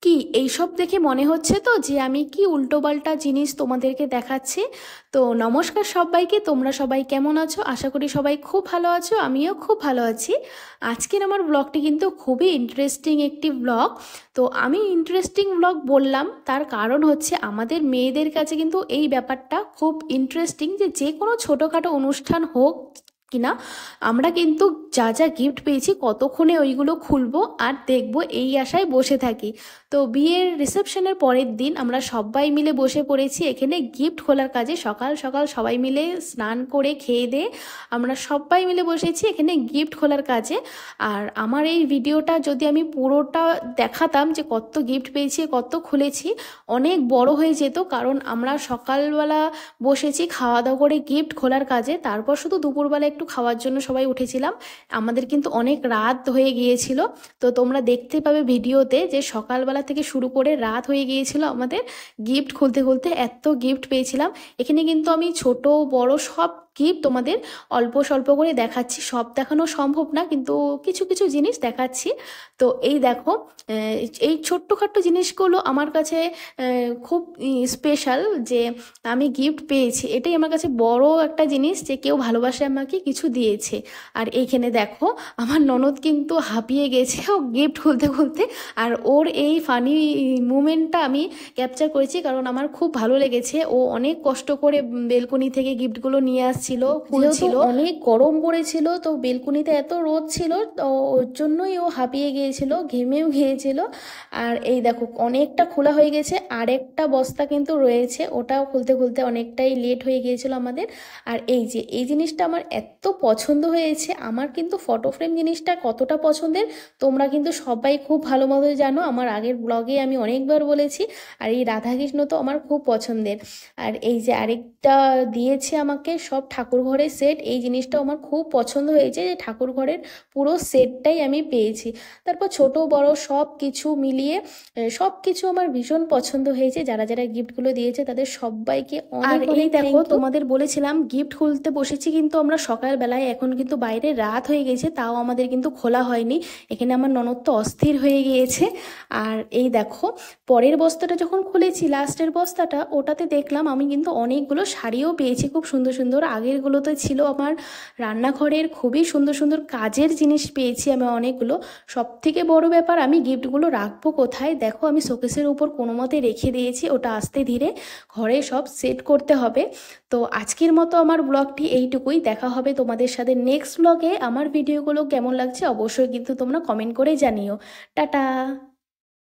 কি এইসব দেখে মনে হচ্ছে তো যে আমি কি উল্টোপাল্টা জিনিস তোমাদেরকে দেখাচ্ছি। তো নমস্কার সবাইকে, তোমরা সবাই কেমন আছো? আশা করি সবাই খুব ভালো আছো, আমিও খুব ভালো আছি। আজকের আমার ব্লগটি কিন্তু খুবই ইন্টারেস্টিং একটি ব্লগ। তো আমি ইন্টারেস্টিং ব্লগ বললাম, তার কারণ হচ্ছে আমাদের মেয়েদের কাছে কিন্তু এই ব্যাপারটা খুব ইন্টারেস্টিং যে যে কোনো ছোটোখাটো অনুষ্ঠান হোক কিনা আমরা কিন্তু যা যা গিফট পেয়েছি কতক্ষণে ওইগুলো খুলবো আর দেখবো এই আশায় বসে থাকি। তো বিয়ের রিসেপশনের পরের দিন আমরা সবাই মিলে বসে পড়েছি এখানে গিফট খোলার কাজে। সকাল সকাল সবাই মিলে স্নান করে খেয়ে দিয়ে আমরা সবাই মিলে বসেছি এখানে গিফট খোলার কাজে। আর আমার এই ভিডিওটা যদি আমি পুরোটা দেখাতাম যে কত গিফট পেয়েছি কত খুলেছি, অনেক বড় হয়ে যেত, কারণ আমরা সকালবেলা বসেছি খাওয়া দাওয়া করে গিফট খোলার কাজে, তারপর শুধু দুপুরবেলা একটু খাওয়ার জন্য সবাই উঠেছিলাম। আমাদের কিন্তু অনেক রাত হয়ে গিয়েছিল। তো তোমরা দেখতে পাবে ভিডিওতে যে সকালবেলা থেকে শুরু করে রাত হয়ে গিয়েছিল আমাদের গিফট খুলতে খুলতে, এত গিফট পেয়েছিলাম। এখানে কিন্তু আমি ছোট বড় সব গিফট তোমাদের অল্প স্বল্প করে দেখাচ্ছি, সব দেখানো সম্ভব না, কিন্তু কিছু কিছু জিনিস দেখাচ্ছি। তো এই দেখো, এই ছোট্টখাট্ট জিনিসগুলো আমার কাছে খুব স্পেশাল যে আমি গিফট পেয়েছি, এটাই আমার কাছে বড় একটা জিনিস যে কেউ ভালোবাসে আমাকে কিছু দিয়েছে। আর এইখানে দেখো আমার ননদ কিন্তু হাঁপিয়ে গেছে ও গিফট খুলতে খুলতে, আর ওর এই ফানি মুমেন্টটা আমি ক্যাপচার করেছি কারণ আমার খুব ভালো লেগেছে। ও অনেক কষ্ট করে বেলকনি থেকে গিফটগুলো নিয়ে আসছিল, খুলছিল, অনেক গরম পড়েছিল, তো বেলকনিতে এত রোদ ছিল, তো ওর জন্যই ও হাঁপিয়ে গিয়েছিল, ঘেমেও গিয়েছিল। আর এই দেখো অনেকটা খোলা হয়ে গেছে, আরেকটা বস্তা কিন্তু রয়েছে, ওটাও খুলতে খুলতে অনেকটাই লেট হয়ে গিয়েছিল আমাদের। আর এই যে এই জিনিসটা আমার এত পছন্দ হয়েছে, আমার কিন্তু ফটো ফ্রেম জিনিসটা কতটা পছন্দের তোমরা কিন্তু সবাই খুব ভালো মতো জানো, আমার আগের ব্লগে আমি অনেকবার বলেছি। আর এই রাধাকৃষ্ণ তো আমার খুব পছন্দের। আর এই যে আরেকটা দিয়েছে আমাকে সব ঠাকুর ঘরের সেট, এই জিনিসটাও আমার খুব পছন্দ হয়েছে যে ঠাকুর ঘরের পুরো সেটটাই আমি পেয়েছি। তারপর ছোট বড় সব কিছু মিলিয়ে সব কিছু আমার ভীষণ পছন্দ হয়েছে। যারা যারা গিফটগুলো দিয়েছে তাদের সবাইকে অনেক অনেক দেখো, তোমাদের বলেছিলাম গিফট খুলতে বসেছি কিন্তু আমরা সকালবেলায়, এখন কিন্তু বাইরে রাত হয়ে গেছে তাও আমাদের কিন্তু খোলা হয়নি। এখানে আমার ননদ তো অস্থির হয়ে গিয়েছে। আর এই দেখো পরের বস্তাটা যখন খুলেছি, লাস্টের বস্তাটা, ওটাতে দেখলাম আমি কিন্তু অনেকগুলো শাড়িও পেয়েছি খুব সুন্দর সুন্দর। আগেরগুলোতে ছিল আমার রান্নাঘরের খুবই সুন্দর সুন্দর কাজের জিনিস পেয়েছি আমি অনেকগুলো। সব থেকে বড় ব্যাপার আমি গিফটগুলো রাখবো কোথায়, দেখো আমি শোকেসের উপর কোনো মতে রেখে দিয়েছি, ওটা আস্তে ধীরে ঘরে সব সেট করতে হবে। তো আজকের মতো আমার ব্লগটি এইটুকুই, দেখা হবে তোমাদের সাথে নেক্সট ব্লগে। আমার ভিডিওগুলো কেমন লাগছে অবশ্যই কিন্তু তোমরা কমেন্ট করে জানিও। টাটা।